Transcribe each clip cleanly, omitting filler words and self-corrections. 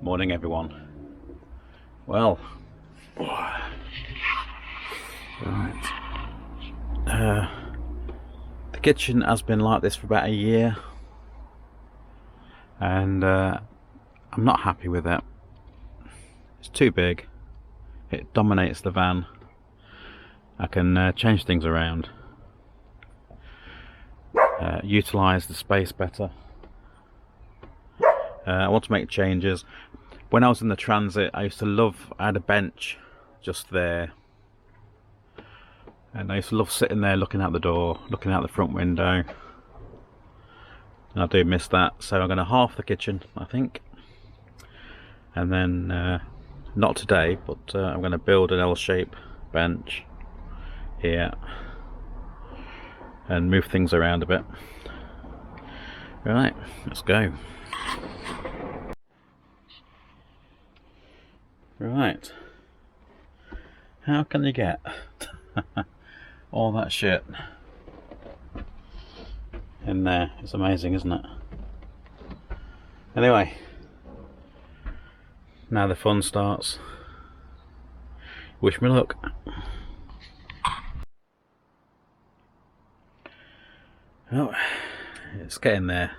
Morning everyone. Well, right. The kitchen has been like this for about a year and I'm not happy with it. It's too big. It dominates the van. I can change things around, utilise the space better. I want to make changes. When I was in the Transit, I had a bench just there, and I used to love sitting there looking out the door, looking out the front window, and I do miss that. So I'm going to half the kitchen, I think, and then not today, but I'm going to build an L-shape bench here and move things around a bit. Right, let's go. Right, how can you get all that shit in there? It's amazing, isn't it? Anyway, now the fun starts. Wish me luck. Oh, it's getting there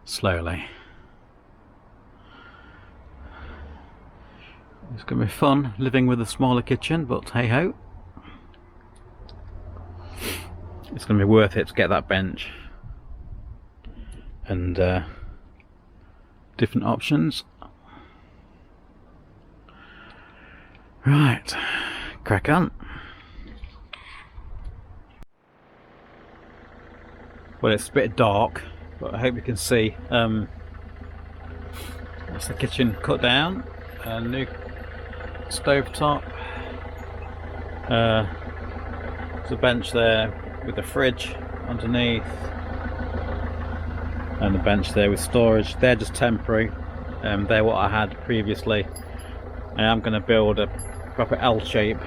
slowly. It's going to be fun living with a smaller kitchen, but hey ho. It's going to be worth it to get that bench and different options. Right, crack on. Well, it's a bit dark, but I hope you can see. That's the kitchen cut down. A new stove top. There's a bench there with the fridge underneath, and a bench there with storage. They're just temporary. They're what I had previously. I am going to build a proper L-shape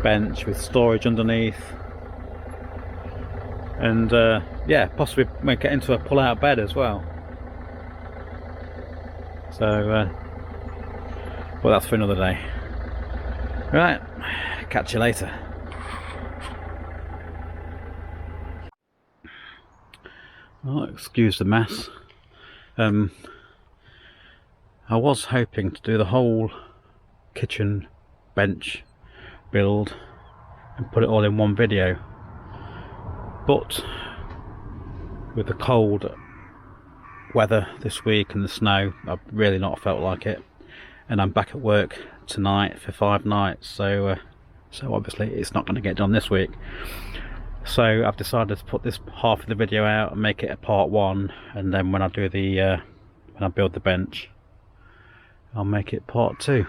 bench with storage underneath, and yeah, possibly make it into a pull-out bed as well. So well, that's for another day. Right, catch you later. Oh, excuse the mess. I was hoping to do the whole kitchen bench build and put it all in one video, but with the cold weather this week and the snow, I've really not felt like it. And I'm back at work tonight for 5 nights, so obviously it's not going to get done this week. So I've decided to put this half of the video out and make it a part 1, and then when I do the when I build the bench, I'll make it part 2.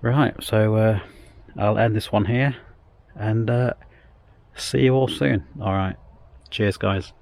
Right, so I'll end this one here and see you all soon. Alright, cheers guys.